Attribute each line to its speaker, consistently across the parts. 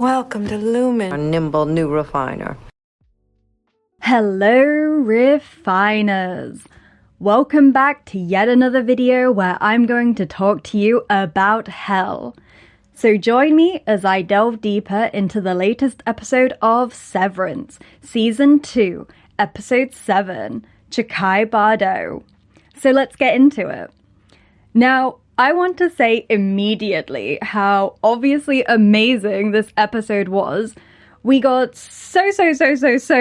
Speaker 1: Welcome to Lumon, a nimble new refiner.
Speaker 2: Hello, refiners! Welcome back to yet another video where I'm going to talk to you about hell. So join me as I delve deeper into the latest episode of Severance, Season 2, Episode 7, Chakai Bardo. So let's get into it. Now, I want to say immediately how obviously amazing this episode was. We got so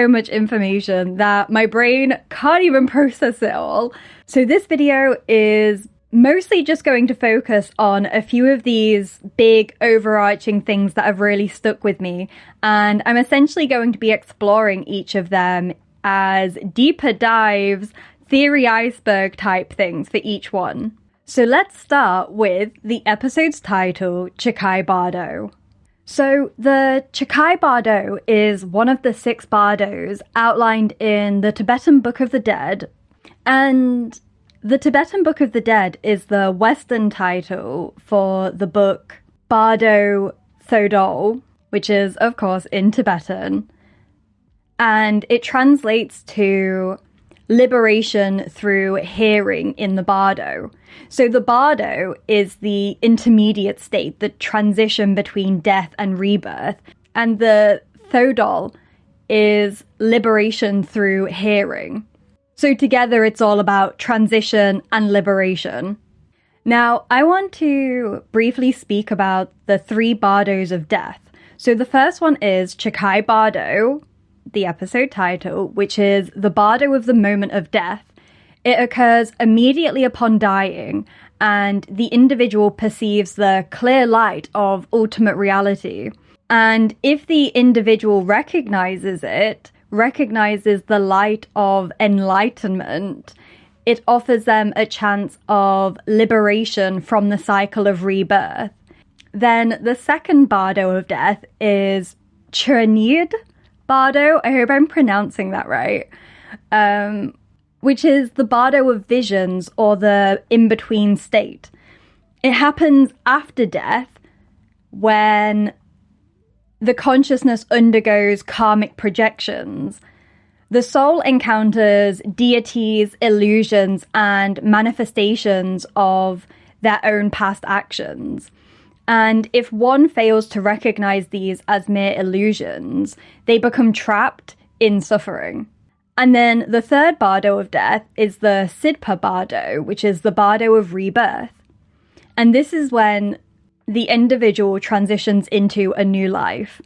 Speaker 2: much information that my brain can't even process it all. So this video is mostly just going to focus on a few of these big overarching things that have really stuck with me. And I'm essentially going to be exploring each of them as deeper dives, theory iceberg type things for each one. So let's start with the episode's title, Chakai Bardo. So the Chakai Bardo is one of the 6 Bardos outlined in the Tibetan Book of the Dead. And the Tibetan Book of the Dead is the Western title for the book Bardo Thodol, which is, of course, in Tibetan. And it translates to liberation through hearing in the Bardo. So the Bardo is the intermediate state, the transition between death and rebirth. And the Thodol is liberation through hearing. So together it's all about transition and liberation. Now, I want to briefly speak about the 3 Bardos of death. So the first one is Chakai Bardo, the episode title, which is the Bardo of the moment of death. It occurs immediately upon dying, and the individual perceives the clear light of ultimate reality. And if the individual recognizes the light of enlightenment, it offers them a chance of liberation from the cycle of rebirth. Then the second Bardo of death is Chonyid Bardo, I hope I'm pronouncing that right, which is the Bardo of visions, or the in-between state. It happens after death, when the consciousness undergoes karmic projections. The soul encounters deities, illusions, and manifestations of their own past actions. And if one fails to recognize these as mere illusions, they become trapped in suffering. And then the third Bardo of death is the Sidpa Bardo, which is the Bardo of rebirth. And this is when the individual transitions into a new life.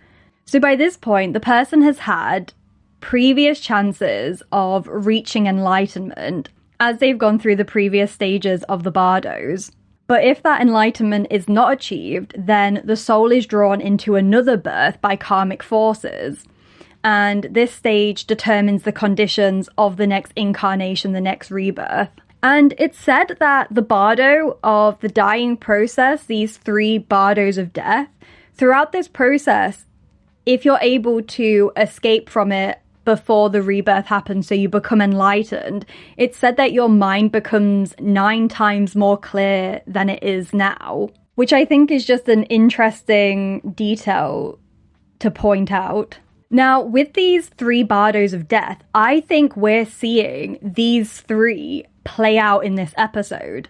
Speaker 2: So by this point, the person has had previous chances of reaching enlightenment as they've gone through the previous stages of the Bardos. But if that enlightenment is not achieved, then the soul is drawn into another birth by karmic forces. And this stage determines the conditions of the next incarnation, the next rebirth. And it's said that the Bardo of the dying process, these 3 Bardos of death, throughout this process, if you're able to escape from it before the rebirth happens, so you become enlightened, it's said that your mind becomes 9 times more clear than it is now, which I think is just an interesting detail to point out. Now, with these 3 Bardos of death, I think we're seeing these 3 play out in this episode.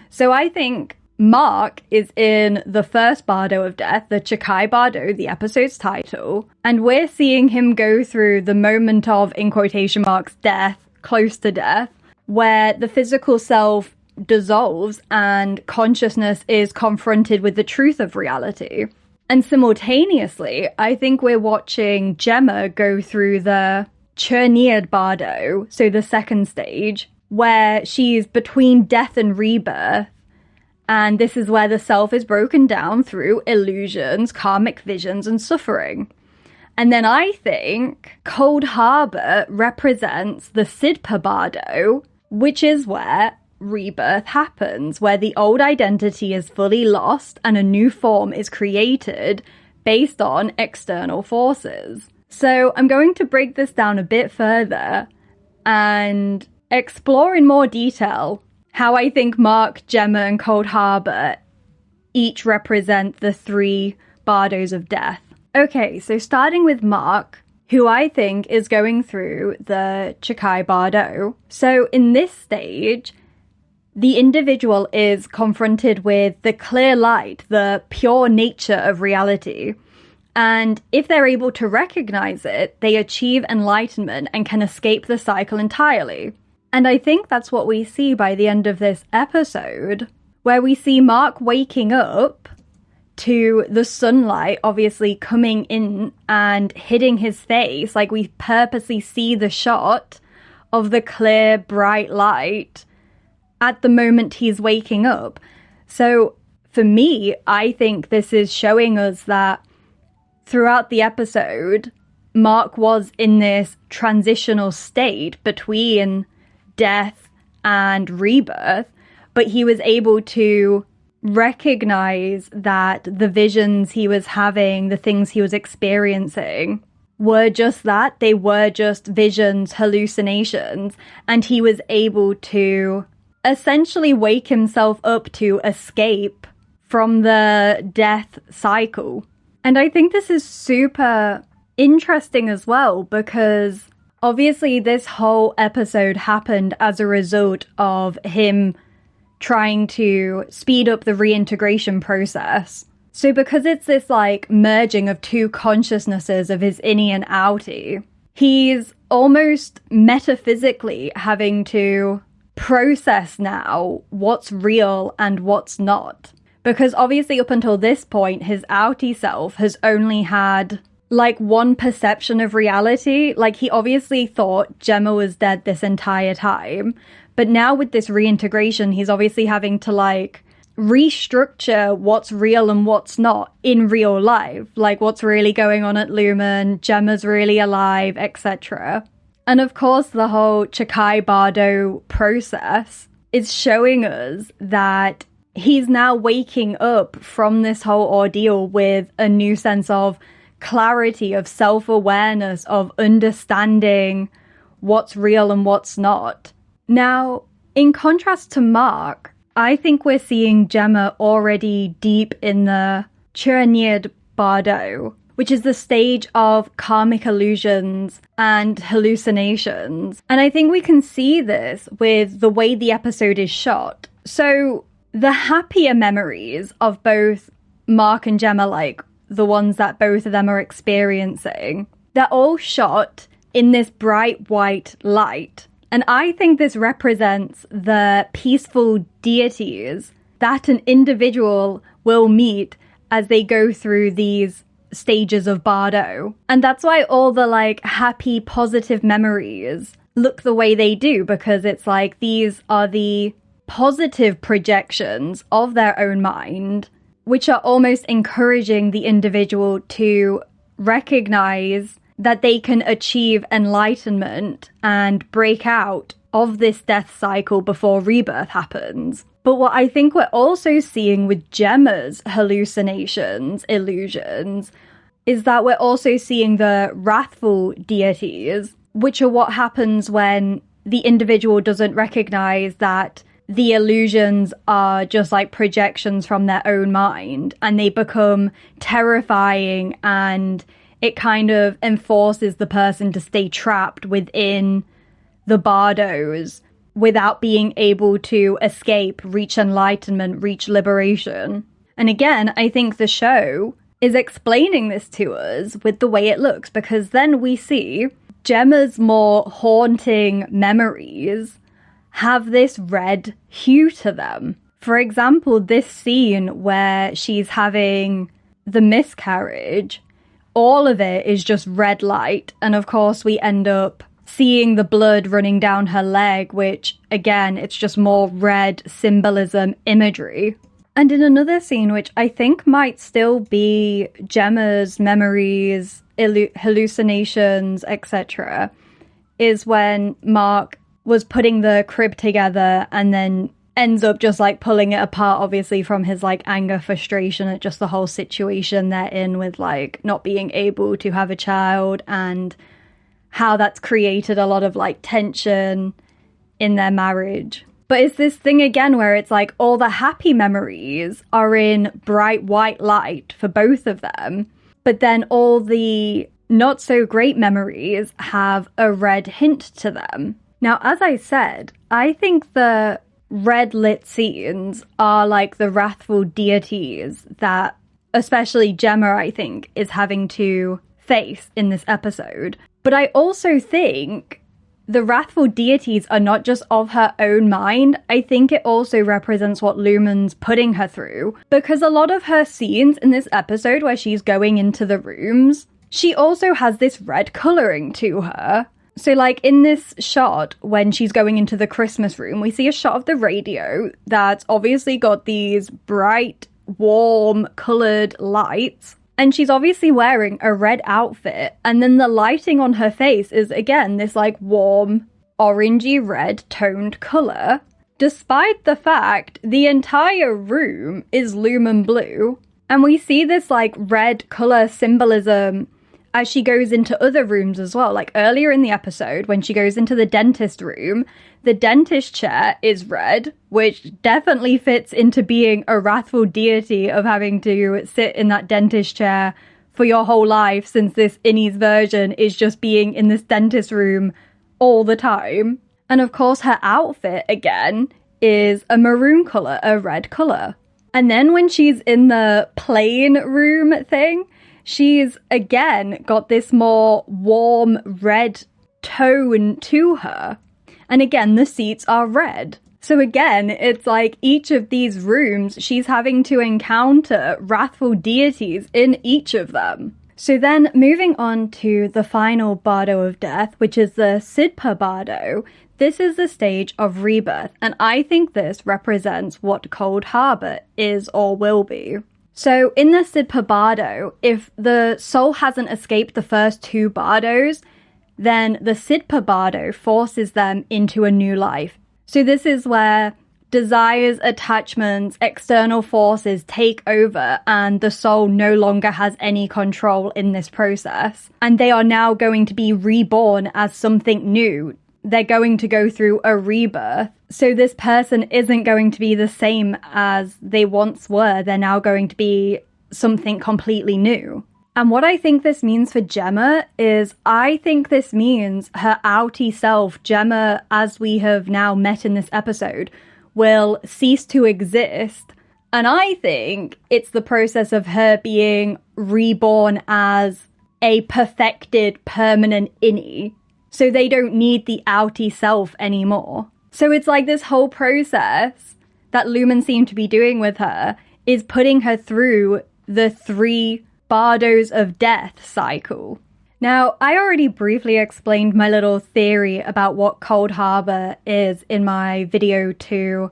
Speaker 2: So I think Mark is in the first Bardo of death, the Chakai Bardo, the episode's title, and we're seeing him go through the moment of, in quotation marks, death, close to death, where the physical self dissolves and consciousness is confronted with the truth of reality. And simultaneously, I think we're watching Gemma go through the Chonyid Bardo, so the second stage, where she's between death and rebirth. And this is where the self is broken down through illusions, karmic visions, and suffering. And then I think Cold Harbor represents the Sidpa Bardo, which is where rebirth happens, where the old identity is fully lost and a new form is created based on external forces. So I'm going to break this down a bit further and explore in more detail how I think Mark, Gemma, and Cold Harbor each represent the 3 Bardos of death. Okay, so starting with Mark, who I think is going through the Chakai Bardo. So in this stage, the individual is confronted with the clear light, the pure nature of reality. And if they're able to recognize it, they achieve enlightenment and can escape the cycle entirely. And I think that's what we see by the end of this episode, where we see Mark waking up to the sunlight obviously coming in and hitting his face. Like, we purposely see the shot of the clear, bright light at the moment he's waking up. So for me, I think this is showing us that throughout the episode, Mark was in this transitional state between death and rebirth, but he was able to recognize that the visions he was having, the things he was experiencing, were just that. They were just visions, hallucinations, and he was able to essentially wake himself up to escape from the death cycle. And I think this is super interesting as well, because obviously this whole episode happened as a result of him trying to speed up the reintegration process. So because it's this like merging of two consciousnesses of his innie and outie, he's almost metaphysically having to process now what's real and what's not. Because obviously up until this point, his outie self has only had like one perception of reality. Like, he obviously thought Gemma was dead this entire time. But now with this reintegration, he's obviously having to like restructure what's real and what's not in real life. Like, what's really going on at Lumon, Gemma's really alive, etc. And of course, the whole Chakai Bardo process is showing us that he's now waking up from this whole ordeal with a new sense of clarity, of self-awareness, of understanding what's real and what's not. Now, in contrast to Mark, I think we're seeing Gemma already deep in the Chonyid Bardo, which is the stage of karmic illusions and hallucinations. And I think we can see this with the way the episode is shot. So the happier memories of both Mark and Gemma, like the ones that both of them are experiencing, they're all shot in this bright white light. And I think this represents the peaceful deities that an individual will meet as they go through these stages of Bardo. And that's why all the like happy, positive memories look the way they do, because it's like these are the positive projections of their own mind, which are almost encouraging the individual to recognize that they can achieve enlightenment and break out of this death cycle before rebirth happens. But what I think we're also seeing with Gemma's hallucinations, illusions, is that we're also seeing the wrathful deities, which are what happens when the individual doesn't recognize that the illusions are just like projections from their own mind, and they become terrifying, and it kind of enforces the person to stay trapped within the Bardos without being able to escape, reach enlightenment, reach liberation. And again, I think the show is explaining this to us with the way it looks, because then we see Gemma's more haunting memories have this red hue to them. For example, this scene where she's having the miscarriage, all of it is just red light. And of course, we end up seeing the blood running down her leg, which again, it's just more red symbolism imagery. And in another scene, which I think might still be Gemma's memories, hallucinations, etc., is when Mark was putting the crib together and then ends up just like pulling it apart, obviously from his like anger, frustration at just the whole situation they're in with like not being able to have a child, and how that's created a lot of like tension in their marriage. But it's this thing again where it's like all the happy memories are in bright white light for both of them, but then all the not so great memories have a red hint to them. Now, as I said, I think the red lit scenes are like the wrathful deities that especially Gemma, I think, is having to face in this episode. But I also think the wrathful deities are not just of her own mind. I think it also represents what Lumon's putting her through, because a lot of her scenes in this episode where she's going into the rooms, she also has this red colouring to her. So like in this shot when she's going into the Christmas room, we see a shot of the radio that's obviously got these bright, warm coloured lights, and she's obviously wearing a red outfit, and then the lighting on her face is again this like warm orangey red toned colour, despite the fact the entire room is Lumon blue. And we see this like red colour symbolism as she goes into other rooms as well. Like earlier in the episode, when she goes into the dentist room, the dentist chair is red, which definitely fits into being a wrathful deity of having to sit in that dentist chair for your whole life, since this Innie's version is just being in this dentist room all the time. And of course, her outfit, again, is a maroon colour, a red colour. And then when she's in the plane room thing, she's again got this more warm red tone to her. And again, the seats are red. So again, it's like each of these rooms, she's having to encounter wrathful deities in each of them. So then moving on to the final Bardo of Death, which is the Sidpa Bardo. This is the stage of rebirth, and I think this represents what Cold Harbor is or will be. So in the Sidpa Bardo, if the soul hasn't escaped the first two Bardos, then the Sidpa Bardo forces them into a new life. So this is where desires, attachments, external forces take over, and the soul no longer has any control in this process. And they are now going to be reborn as something new. They're going to go through a rebirth. So this person isn't going to be the same as they once were. They're now going to be something completely new. And what I think this means for Gemma is, I think this means her outie self, Gemma, as we have now met in this episode, will cease to exist. And I think it's the process of her being reborn as a perfected, permanent Innie. So they don't need the outie self anymore. So it's like this whole process that Lumon seemed to be doing with her is putting her through the 3 Bardos of Death cycle. Now, I already briefly explained my little theory about what Cold Harbor is in my video 2,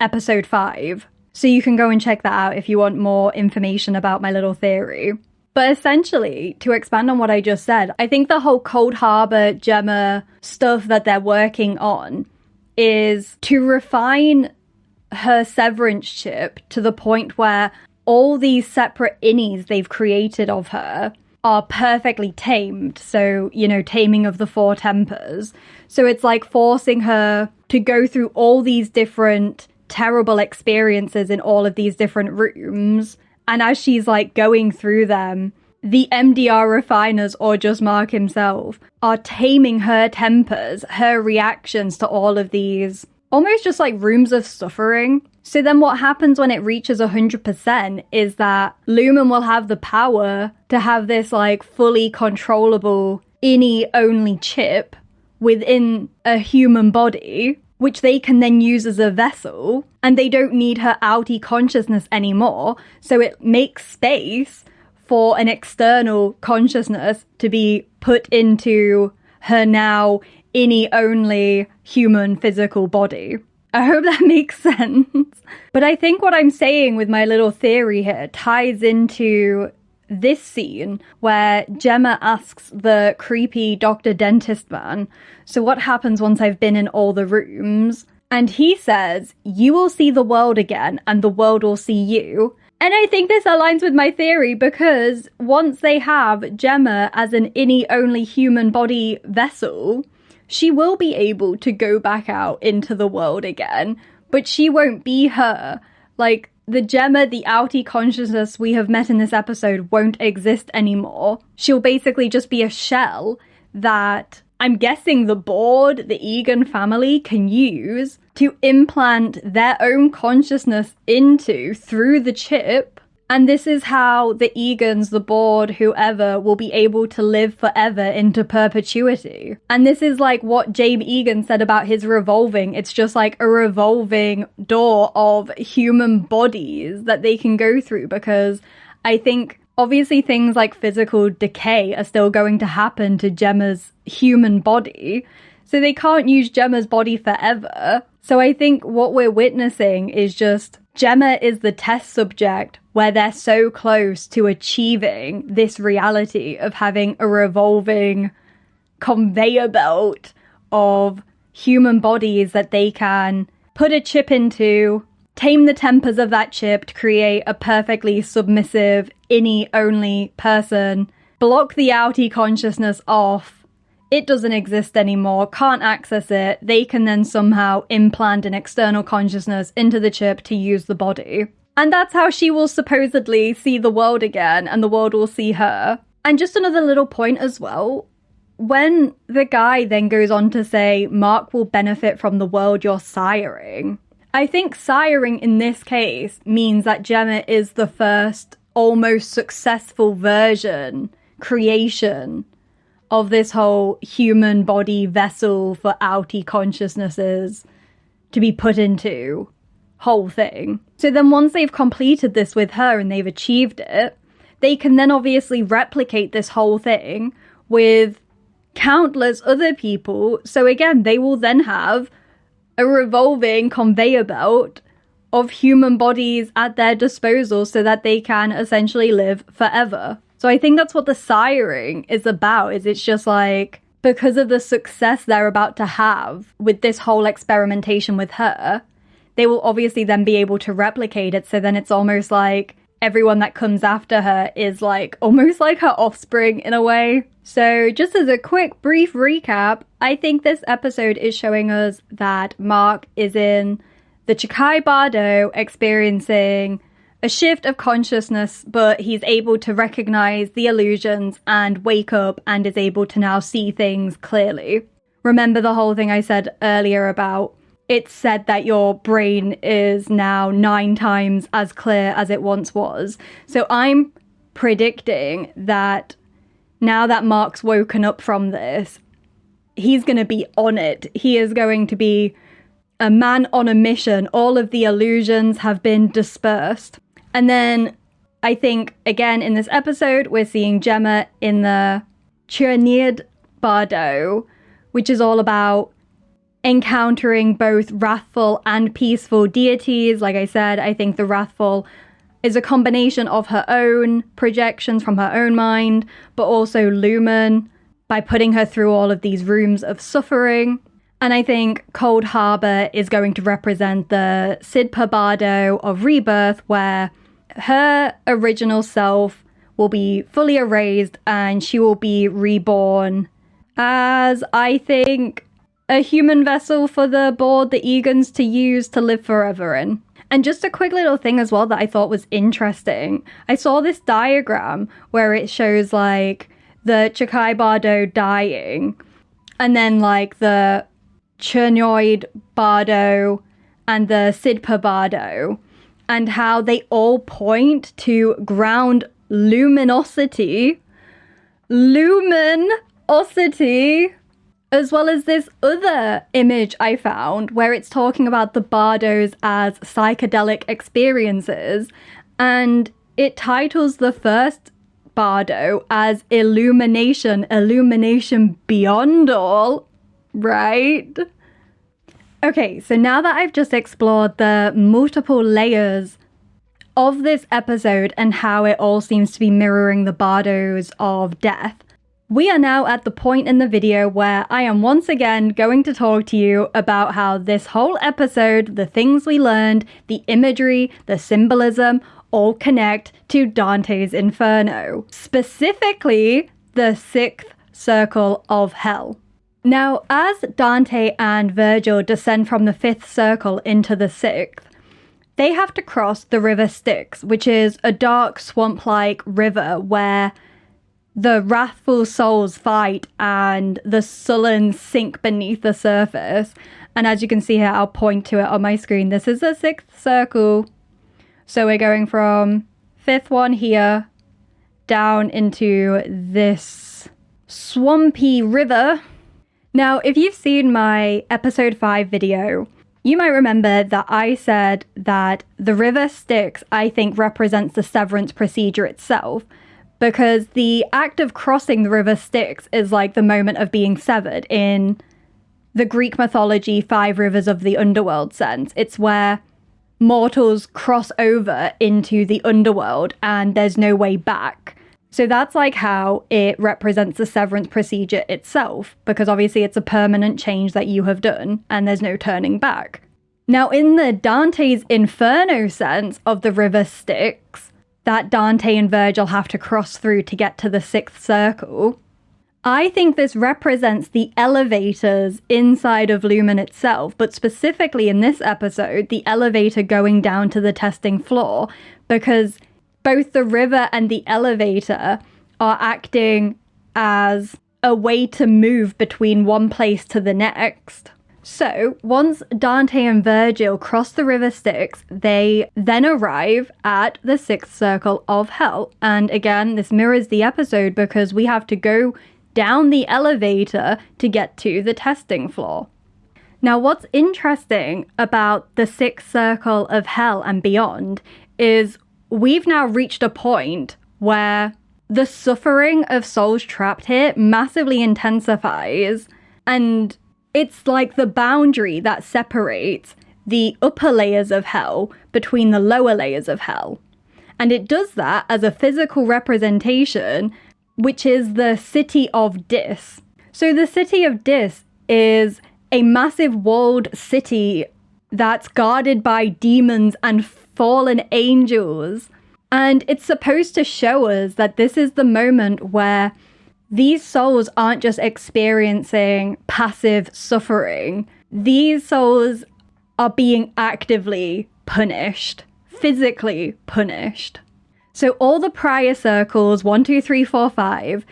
Speaker 2: episode 5. So you can go and check that out if you want more information about my little theory. But essentially, to expand on what I just said, I think the whole Cold Harbor Gemma stuff that they're working on is to refine her Severance chip to the point where all these separate Innies they've created of her are perfectly tamed. So, you know, taming of the 4 tempers. So it's like forcing her to go through all these different terrible experiences in all of these different rooms. And as she's like going through them, the MDR refiners, or just Mark himself, are taming her tempers, her reactions to all of these almost just like rooms of suffering. So then what happens when it reaches 100% is that Lumon will have the power to have this like fully controllable Innie-Only chip within a human body, which they can then use as a vessel, and they don't need her outie consciousness anymore. So it makes space for an external consciousness to be put into her now Innie-Only human physical body. I hope that makes sense. But I think what I'm saying with my little theory here ties into this scene where Gemma asks the creepy doctor dentist man, so what happens once I've been in all the rooms? And he says, you will see the world again and the world will see you. And I think this aligns with my theory, because once they have Gemma as an Innie-Only human body vessel, she will be able to go back out into the world again, but she won't be her. Like, the Gemma, the outie consciousness we have met in this episode, won't exist anymore. She'll basically just be a shell that I'm guessing the board, the Egan family, can use to implant their own consciousness into through the chip. And this is how the Egans, the board, whoever, will be able to live forever into perpetuity. And this is like what James Egan said about his revolving. It's just like a revolving door of human bodies that they can go through, because I think obviously things like physical decay are still going to happen to Gemma's human body. So they can't use Gemma's body forever. So I think what we're witnessing is just Gemma is the test subject where they're so close to achieving this reality of having a revolving conveyor belt of human bodies that they can put a chip into, tame the tempers of that chip to create a perfectly submissive, Innie-Only person, block the outie consciousness off. It doesn't exist anymore, can't access it. They can then somehow implant an external consciousness into the chip to use the body. And that's how she will supposedly see the world again, and the world will see her. And just another little point as well, when the guy then goes on to say, Mark will benefit from the world you're siring, I think siring in this case means that Gemma is the first almost successful version, creation, of this whole human body vessel for outie consciousnesses to be put into whole thing. So then once they've completed this with her and they've achieved it, they can then obviously replicate this whole thing with countless other people. So again, they will then have a revolving conveyor belt of human bodies at their disposal so that they can essentially live forever. So I think that's what the siring is about, is it's just like, because of the success they're about to have with this whole experimentation with her, they will obviously then be able to replicate it. So then it's almost like everyone that comes after her is like, almost like her offspring in a way. So just as a quick, brief recap, I think this episode is showing us that Mark is in the Chakai Bardo experiencing a shift of consciousness, but he's able to recognize the illusions and wake up and is able to now see things clearly. Remember the whole thing I said earlier about it's said that your brain is now 9 times as clear as it once was. So I'm predicting that now that Mark's woken up from this, he's going to be on it. He is going to be a man on a mission. All of the illusions have been dispersed. And then I think, again, in this episode, we're seeing Gemma in the Chonyid Bardo, which is all about encountering both wrathful and peaceful deities. Like I said, I think the wrathful is a combination of her own projections from her own mind, but also Lumon by putting her through all of these rooms of suffering. And I think Cold Harbor is going to represent the Sidpa Bardo of Rebirth, where her original self will be fully erased and she will be reborn as, I think, a human vessel for the board, the Egans, to use to live forever in. And just a quick little thing as well that I thought was interesting. I saw this diagram where it shows like the Chakai Bardo dying and then like the Chonyid Bardo and the Sidpa Bardo, and how they all point to ground luminosity, as well as this other image I found where it's talking about the Bardos as psychedelic experiences, and it titles the first Bardo as illumination beyond all, right? Okay, so now that I've just explored the multiple layers of this episode and how it all seems to be mirroring the Bardos of death, we are now at the point in the video where I am once again going to talk to you about how this whole episode, the things we learned, the imagery, the symbolism, all connect to Dante's Inferno, specifically the 6th circle of hell. Now, as Dante and Virgil descend from the 5th circle into the 6th, they have to cross the river Styx, which is a dark swamp-like river where the wrathful souls fight and the sullen sink beneath the surface. And as you can see here, I'll point to it on my screen. This is the 6th circle. So we're going from 5th one here down into this swampy river. Now, if you've seen my episode 5 video, you might remember that I said that the river Styx, I think, represents the severance procedure itself, because the act of crossing the river Styx is like the moment of being severed in the Greek mythology 5 rivers of the underworld sense. It's where mortals cross over into the underworld and there's no way back. So that's like how it represents the severance procedure itself, because obviously it's a permanent change that you have done and there's no turning back. Now, in the Dante's Inferno sense of the river Styx, that Dante and Virgil have to cross through to get to the 6th circle, I think this represents the elevators inside of Lumon itself, but specifically in this episode, the elevator going down to the testing floor, because both the river and the elevator are acting as a way to move between one place to the next. So, once Dante and Virgil cross the river Styx, they then arrive at the 6th circle of hell. And again, this mirrors the episode because we have to go down the elevator to get to the testing floor. Now, what's interesting about the 6th circle of hell and beyond is we've now reached a point where the suffering of souls trapped here massively intensifies, and it's like the boundary that separates the upper layers of hell between the lower layers of hell. And it does that as a physical representation, which is the city of Dis. So the city of Dis is a massive walled city that's guarded by demons and fallen angels. And it's supposed to show us that this is the moment where these souls aren't just experiencing passive suffering. These souls are being actively punished, physically punished. So all the prior circles, 1, 2, 3, 4, 5,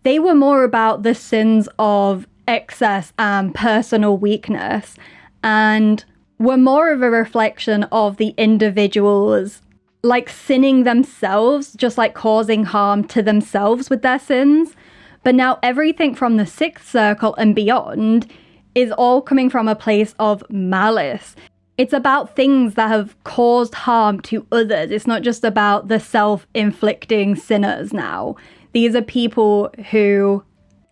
Speaker 2: they were more about the sins of excess and personal weakness, and were more of a reflection of the individuals like sinning themselves, just like causing harm to themselves with their sins. But now everything from the 6th circle and beyond is all coming from a place of malice. It's about things that have caused harm to others. It's not just about the self-inflicting sinners now. These are people who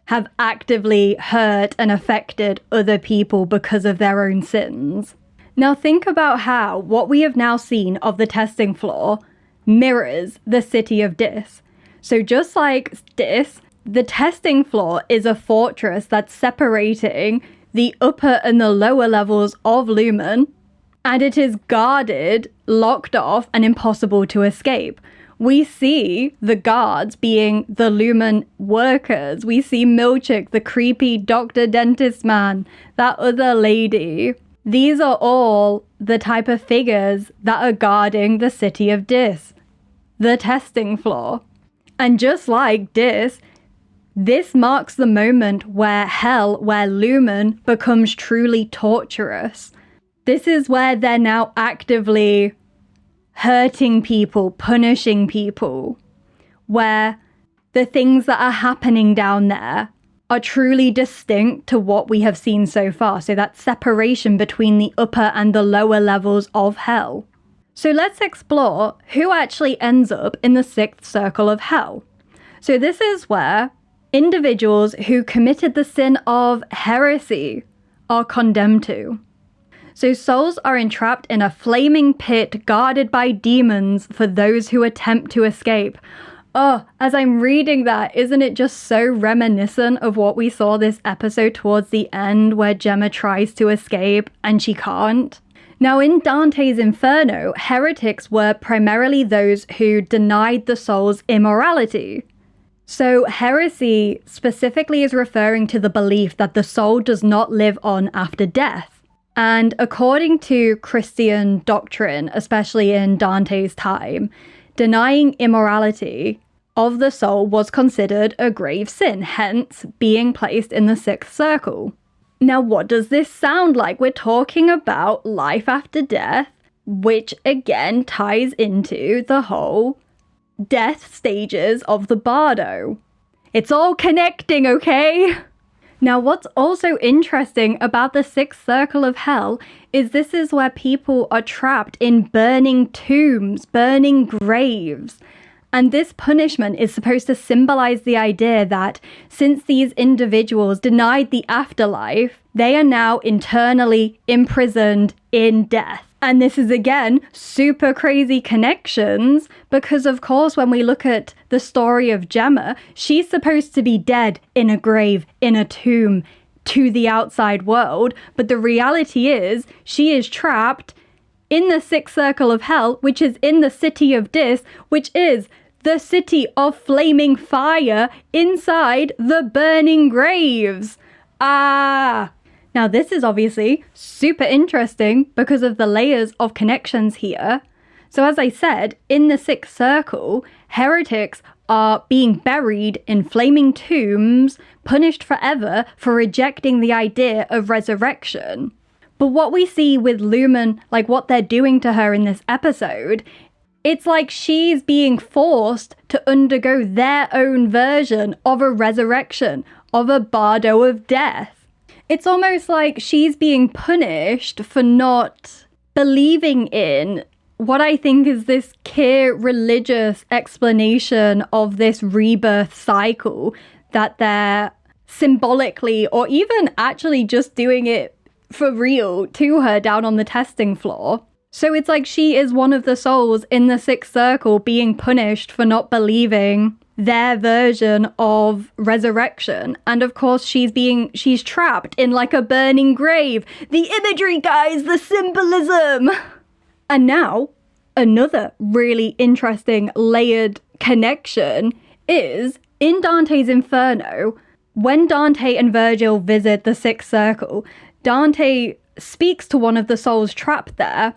Speaker 2: have actively hurt and affected other people because of their own sins. Now think about how what we have now seen of the testing floor mirrors the city of Dis. So just like Dis, the testing floor is a fortress that's separating the upper and the lower levels of Lumon, and it is guarded, locked off, and impossible to escape. We see the guards being the Lumon workers. We see Milchik, the creepy doctor dentist man, that other lady. These are all the type of figures that are guarding the city of Dis, the testing floor. And just like Dis, this marks the moment where hell, where Lumon becomes truly torturous. This is where they're now actively hurting people, punishing people, where the things that are happening down there are truly distinct to what we have seen so far. So that separation between the upper and the lower levels of hell. So let's explore who actually ends up in the 6th circle of hell. So this is where individuals who committed the sin of heresy are condemned to. So souls are entrapped in a flaming pit guarded by demons for those who attempt to escape. Oh, as I'm reading that, isn't it just so reminiscent of what we saw this episode towards the end where Gemma tries to escape and she can't? Now in Dante's Inferno, heretics were primarily those who denied the soul's immorality. So heresy specifically is referring to the belief that the soul does not live on after death. And according to Christian doctrine, especially in Dante's time, denying immorality of the soul was considered a grave sin, hence being placed in the sixth circle. Now, what does this sound like? We're talking about life after death, which again ties into the whole death stages of the Bardo. It's all connecting, okay? Now, what's also interesting about the sixth circle of hell is this is where people are trapped in burning tombs, burning graves. And this punishment is supposed to symbolize the idea that since these individuals denied the afterlife, they are now internally imprisoned in death. And this is, again, super crazy connections because, of course, when we look at the story of Gemma, she's supposed to be dead in a grave, in a tomb, to the outside world. But the reality is she is trapped in the sixth circle of hell, which is in the city of Dis, which is the city of flaming fire inside the burning graves. Now this is obviously super interesting because of the layers of connections here. So as I said, in the sixth circle, heretics are being buried in flaming tombs, punished forever for rejecting the idea of resurrection. But what we see with Lumon, like what they're doing to her in this episode, it's like she's being forced to undergo their own version of a resurrection, of a bardo of death. It's almost like she's being punished for not believing in what I think is this clear religious explanation of this rebirth cycle that they're symbolically or even actually just doing it for real to her down on the testing floor. So it's like she is one of the souls in the sixth circle being punished for not believing their version of resurrection. And of course she's trapped in like a burning grave. The imagery, guys, the symbolism. And now another really interesting layered connection is in Dante's Inferno, when Dante and Virgil visit the sixth circle, Dante speaks to one of the souls trapped there,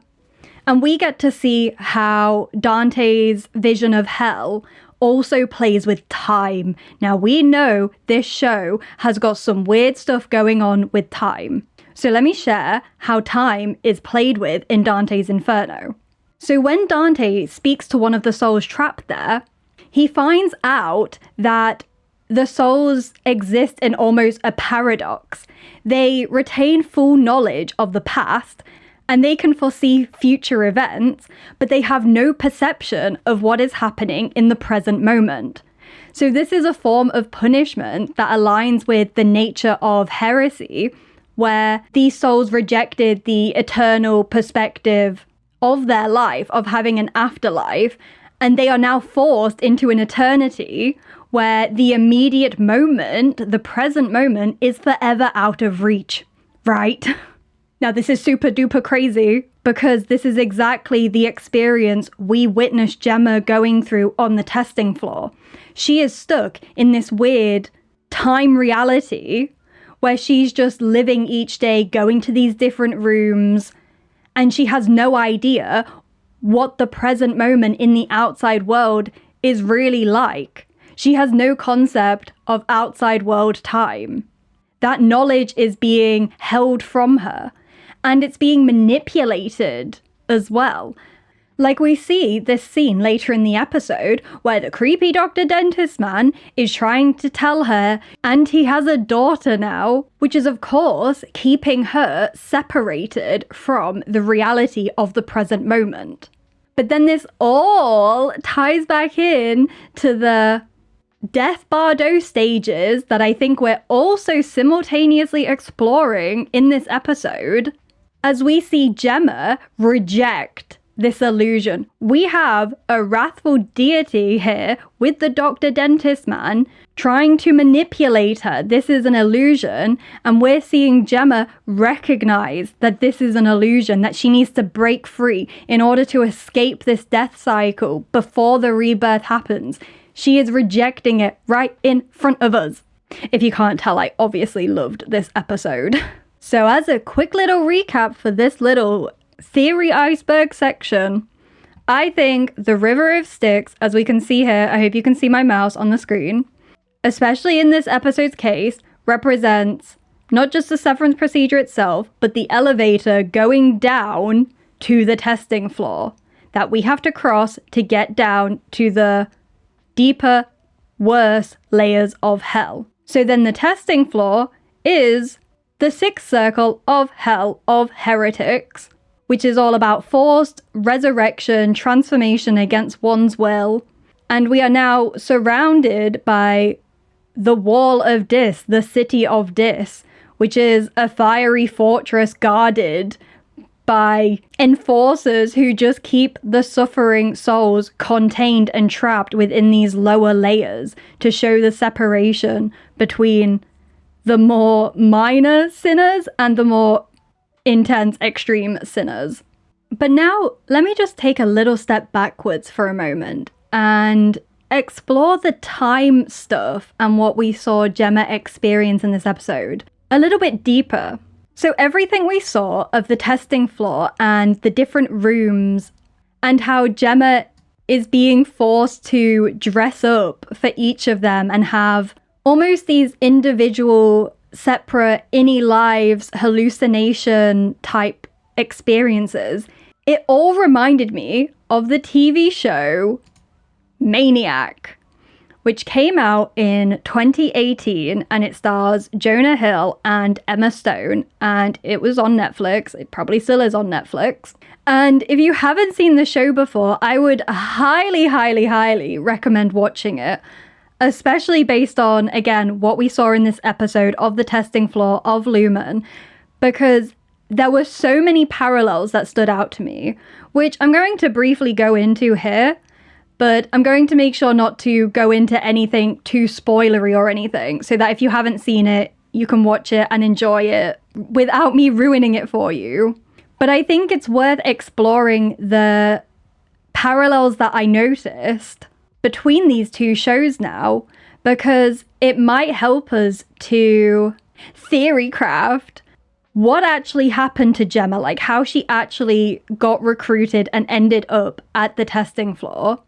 Speaker 2: and we get to see how Dante's vision of hell also plays with time. Now, we know this show has got some weird stuff going on with time. So let me share how time is played with in Dante's Inferno. So when Dante speaks to one of the souls trapped there, he finds out that the souls exist in almost a paradox. They retain full knowledge of the past, and they can foresee future events, but they have no perception of what is happening in the present moment. So this is a form of punishment that aligns with the nature of heresy, where these souls rejected the eternal perspective of their life, of having an afterlife, and they are now forced into an eternity where the immediate moment, the present moment, is forever out of reach, right? Now, this is super duper crazy because this is exactly the experience we witnessed Gemma going through on the testing floor. She is stuck in this weird time reality where she's just living each day, going to these different rooms, and she has no idea what the present moment in the outside world is really like. She has no concept of outside world time. That knowledge is being held from her. And it's being manipulated as well. Like we see this scene later in the episode where the creepy Dr. Dentist man is trying to tell her, and he has a daughter now, which is of course keeping her separated from the reality of the present moment. But then this all ties back in to the Death Bardo stages that I think we're also simultaneously exploring in this episode. As we see Gemma reject this illusion. We have a wrathful deity here with the Dr. Dentist man trying to manipulate her. This is an illusion, and we're seeing Gemma recognize that this is an illusion, that she needs to break free in order to escape this death cycle before the rebirth happens. She is rejecting it right in front of us. If you can't tell, I obviously loved this episode. So as a quick little recap for this little theory iceberg section, I think the River of Styx, as we can see here, I hope you can see my mouse on the screen, especially in this episode's case, represents not just the severance procedure itself, but the elevator going down to the testing floor that we have to cross to get down to the deeper, worse layers of hell. So then the testing floor is the sixth circle of hell of Heretics, which is all about forced resurrection, transformation against one's will. And we are now surrounded by the Wall of Dis, the City of Dis, which is a fiery fortress guarded by enforcers who just keep the suffering souls contained and trapped within these lower layers to show the separation between the more minor sinners and the more intense, extreme sinners. But now, let me just take a little step backwards for a moment and explore the time stuff and what we saw Gemma experience in this episode a little bit deeper. So everything we saw of the testing floor and the different rooms and how Gemma is being forced to dress up for each of them and have almost these individual, separate, innie lives, hallucination type experiences, it all reminded me of the TV show Maniac, which came out in 2018, and it stars Jonah Hill and Emma Stone, and it was on Netflix. It probably still is on Netflix. And if you haven't seen the show before, I would highly, highly, highly recommend watching it, especially based on, again, what we saw in this episode of the testing floor of Lumon, because there were so many parallels that stood out to me, which I'm going to briefly go into here. But I'm going to make sure not to go into anything too spoilery or anything, so that if you haven't seen it, you can watch it and enjoy it without me ruining it for you. But I think it's worth exploring the parallels that I noticed between these two shows now, because it might help us to theory craft what actually happened to Gemma, like how she actually got recruited and ended up at the testing floor,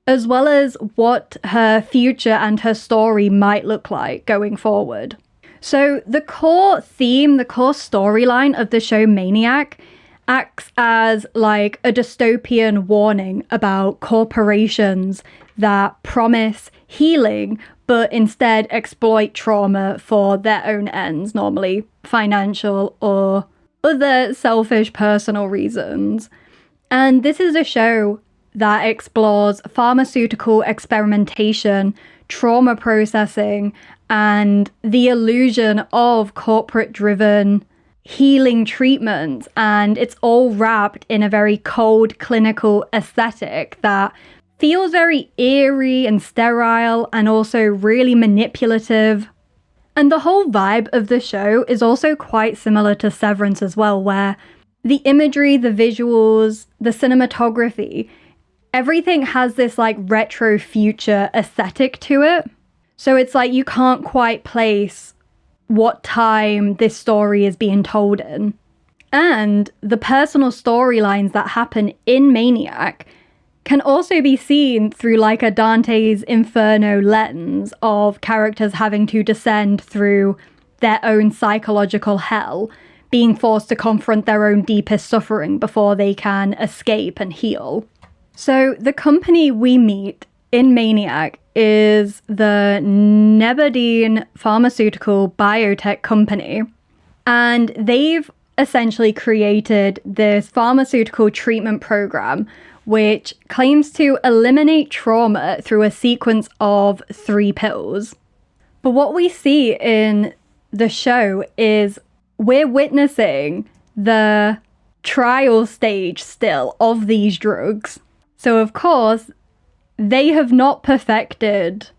Speaker 2: as well as what her future and her story might look like going forward. So the core theme, the core storyline of the show Maniac acts as like a dystopian warning about corporations that promise healing but instead exploit trauma for their own ends, normally financial or other selfish personal reasons. And this is a show that explores pharmaceutical experimentation, trauma processing, and the illusion of corporate-driven healing treatments. And it's all wrapped in a very cold, clinical aesthetic that feels very eerie and sterile and also really manipulative. And the whole vibe of the show is also quite similar to Severance as well, where the imagery, the visuals, the cinematography, everything has this like retro future aesthetic to it. So it's like you can't quite place what time this story is being told in. And the personal storylines that happen in Maniac can also be seen through like a Dante's Inferno lens of characters having to descend through their own psychological hell, being forced to confront their own deepest suffering before they can escape and heal. So the company we meet in Maniac is the Nebadine Pharmaceutical Biotech Company, and they've essentially created this pharmaceutical treatment program which claims to eliminate trauma through a sequence of 3 pills. But what we see in the show is we're witnessing the trial stage still of these drugs. So of course, they have not perfected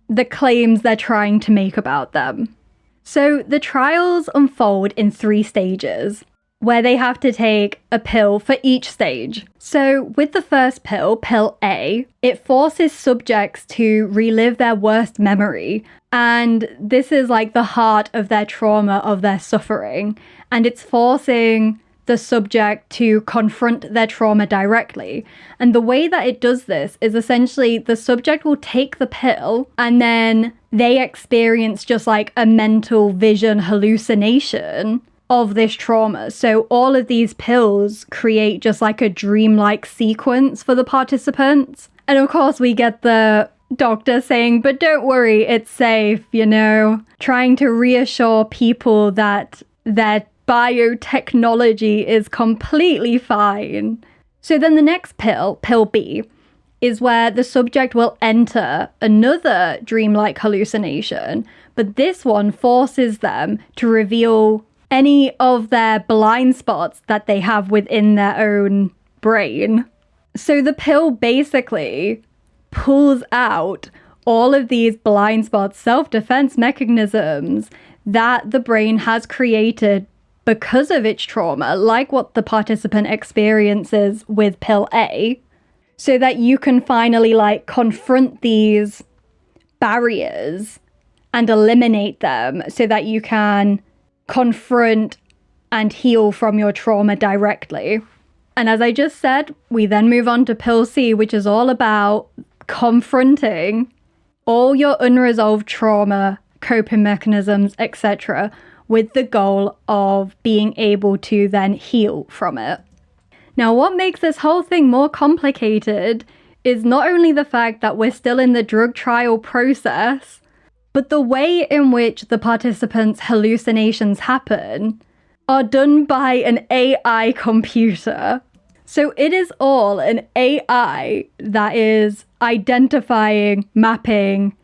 Speaker 2: the claims they're trying to make about them. So the trials unfold in 3 stages. where they have to take a pill for each stage. So with the first pill, pill A, it forces subjects to relive their worst memory. And this is like the heart of their trauma, of their suffering. And it's forcing the subject to confront their trauma directly. And the way that it does this is essentially the subject will take the pill and then they experience just like a mental vision hallucination of this trauma. So all of these pills create just like a dreamlike sequence for the participants. And of course we get the doctor saying, but don't worry, it's safe, you know, trying to reassure people that their biotechnology is completely fine. So then the next pill, pill B, is where the subject will enter another dreamlike hallucination, but this one forces them to reveal any of their blind spots that they have within their own brain. So the pill basically pulls out all of these blind spots, self-defense mechanisms that the brain has created because of its trauma, like what the participant experiences with pill A, so that you can finally like confront these barriers and eliminate them so that you can confront and heal from your trauma directly. And as I just said, we then move on to pill C, which is all about confronting all your unresolved trauma, coping mechanisms, etc., with the goal of being able to then heal from it. Now, what makes this whole thing more complicated is not only the fact that we're still in the drug trial process, but the way in which the participants' hallucinations happen are done by an AI computer. So it is all an AI that is identifying, mapping,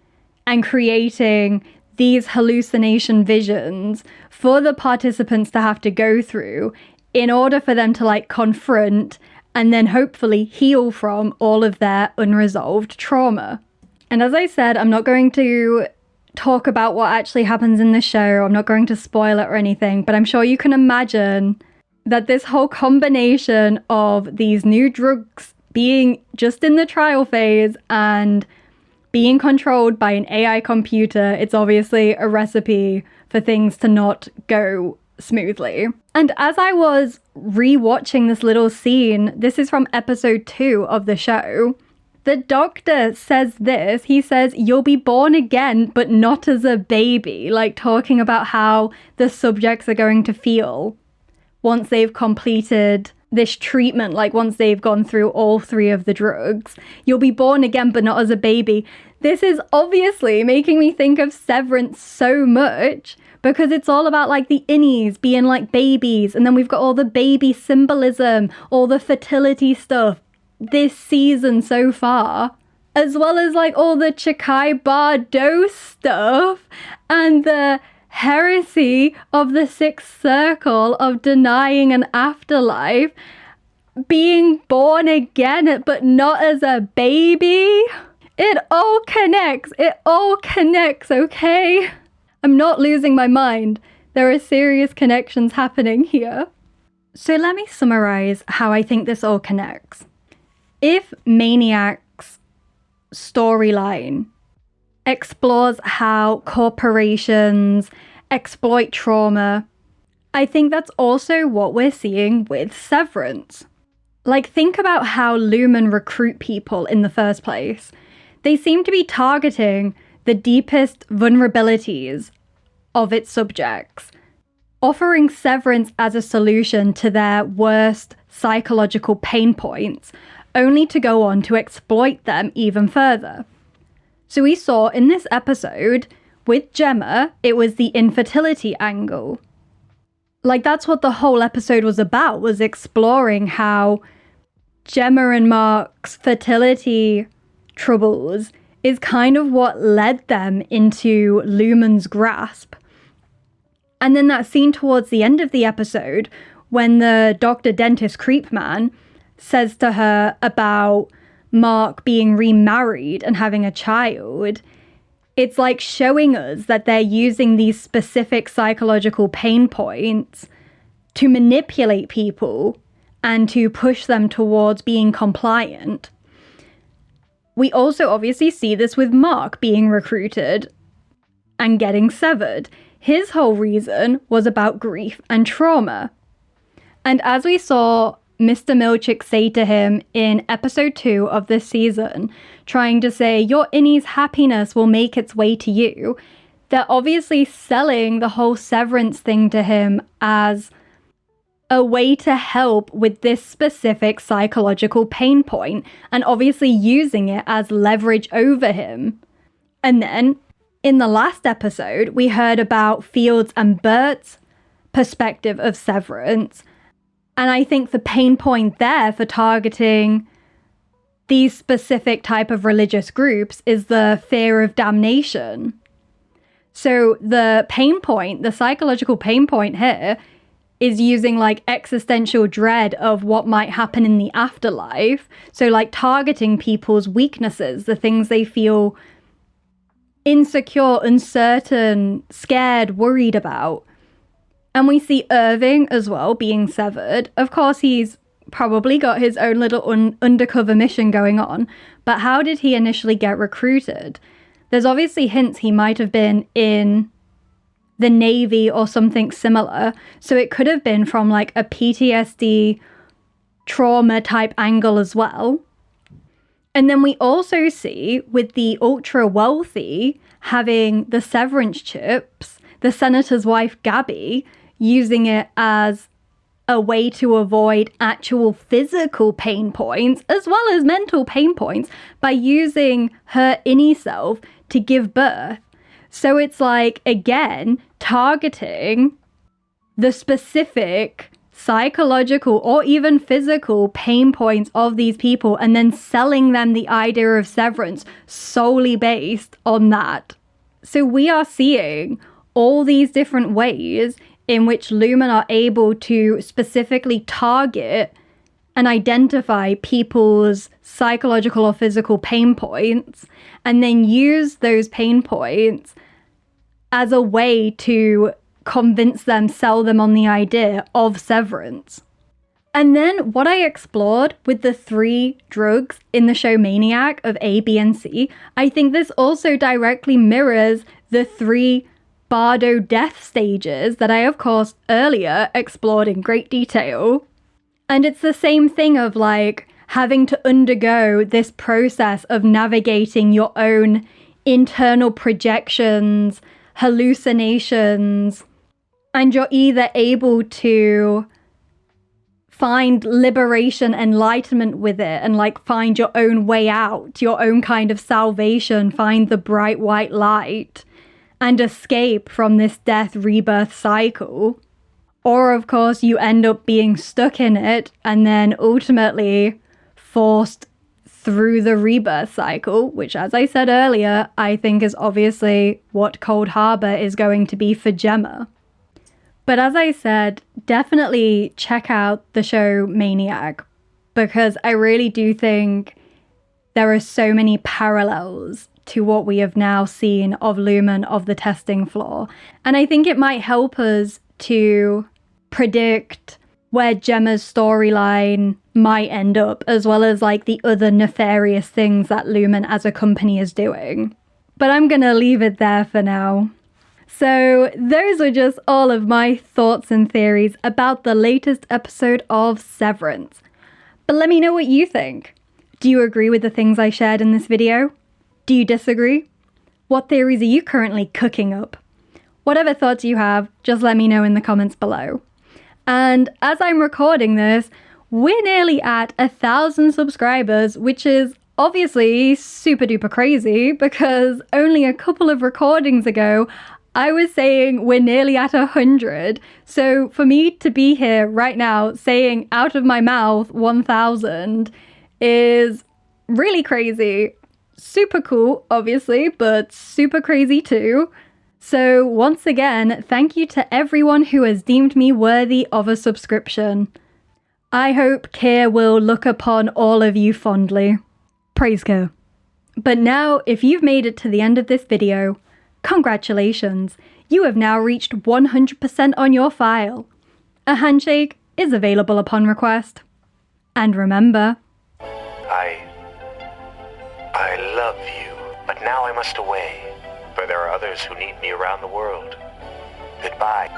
Speaker 2: and creating these hallucination visions for the participants to have to go through in order for them to like confront and then hopefully heal from all of their unresolved trauma. And as I said, I'm not going to talk about what actually happens in the show. I'm not going to spoil it or anything, but I'm sure you can imagine that this whole combination of these new drugs being just in the trial phase and being controlled by an AI computer, it's obviously a recipe for things to not go smoothly. And as I was rewatching this little scene, this is from episode 2 of the show, the doctor says this, he says, you'll be born again, but not as a baby, like talking about how the subjects are going to feel once they've completed this treatment, like once they've gone through all 3 of the drugs. You'll be born again, but not as a baby. This is obviously making me think of Severance so much because it's all about like the innies being like babies. And then we've got all the baby symbolism, all the fertility stuff this season so far, as well as like all the Chakai Bardo stuff and the heresy of the 6th circle of denying an afterlife, being born again but not as a baby. It all connects, okay? I'm not losing my mind. There are serious connections happening here. So let me summarize how I think this all connects. If Maniac's storyline explores how corporations exploit trauma, I think that's also what we're seeing with Severance. Like, think about how Lumon recruit people in the first place. They seem to be targeting the deepest vulnerabilities of its subjects, offering Severance as a solution to their worst psychological pain points, only to go on to exploit them even further. So we saw in this episode, with Gemma, it was the infertility angle. Like, that's what the whole episode was about, was exploring how Gemma and Mark's fertility troubles is kind of what led them into Lumon's grasp. And then that scene towards the end of the episode, when the doctor dentist creep man says to her about Mark being remarried and having a child, it's like showing us that they're using these specific psychological pain points to manipulate people and to push them towards being compliant. We also obviously see this with Mark being recruited and getting severed. His whole reason was about grief and trauma. And as we saw Mr. Milchick say to him in episode 2 of this season, trying to say, your Innie's happiness will make its way to you, they're obviously selling the whole Severance thing to him as a way to help with this specific psychological pain point, and obviously using it as leverage over him. And then, in the last episode, we heard about Field's and Bert's perspective of Severance, and I think the pain point there for targeting these specific type of religious groups is the fear of damnation. So the pain point, the psychological pain point here, is using like existential dread of what might happen in the afterlife. So like targeting people's weaknesses, the things they feel insecure, uncertain, scared, worried about. And we see Irving as well being severed. Of course, he's probably got his own little undercover mission going on, but how did he initially get recruited? There's obviously hints he might have been in the Navy or something similar, so it could have been from like a PTSD trauma type angle as well. And then we also see with the ultra wealthy having the severance chips, the senator's wife Gabby using it as a way to avoid actual physical pain points as well as mental pain points by using her Innie self to give birth. So it's like, again, targeting the specific psychological or even physical pain points of these people and then selling them the idea of severance solely based on that. So we are seeing all these different ways in which Lumon are able to specifically target and identify people's psychological or physical pain points and then use those pain points as a way to convince them, sell them on the idea of severance. And then what I explored with the 3 drugs in the show Maniac of A, B, and C, I think this also directly mirrors the 3 Bardo death stages that I, of course, earlier explored in great detail. And it's the same thing of like having to undergo this process of navigating your own internal projections, hallucinations, and you're either able to find liberation, enlightenment with it, and like find your own way out, your own kind of salvation, find the bright white light, and escape from this death rebirth cycle. Or of course you end up being stuck in it and then ultimately forced through the rebirth cycle, which as I said earlier, I think is obviously what Cold Harbor is going to be for Gemma. But as I said, definitely check out the show Maniac, because I really do think there are so many parallels to what we have now seen of Lumon of the testing floor. And I think it might help us to predict where Gemma's storyline might end up, as well as like the other nefarious things that Lumon as a company is doing. But I'm gonna leave it there for now. So those are just all of my thoughts and theories about the latest episode of Severance. But let me know what you think. Do you agree with the things I shared in this video? Do you disagree? What theories are you currently cooking up? Whatever thoughts you have, just let me know in the comments below. And as I'm recording this, we're nearly at 1,000 subscribers, which is obviously super duper crazy because only a couple of recordings ago, I was saying we're nearly at 100. So for me to be here right now saying out of my mouth 1,000 is really crazy. Super cool, obviously, but super crazy too. So once again, thank you to everyone who has deemed me worthy of a subscription. I hope Keir will look upon all of you fondly. Praise Keir. But now, if you've made it to the end of this video, congratulations, you have now reached 100% on your file. A handshake is available upon request. And remember,
Speaker 3: I love you, but now I must away, for there are others who need me around the world. Goodbye.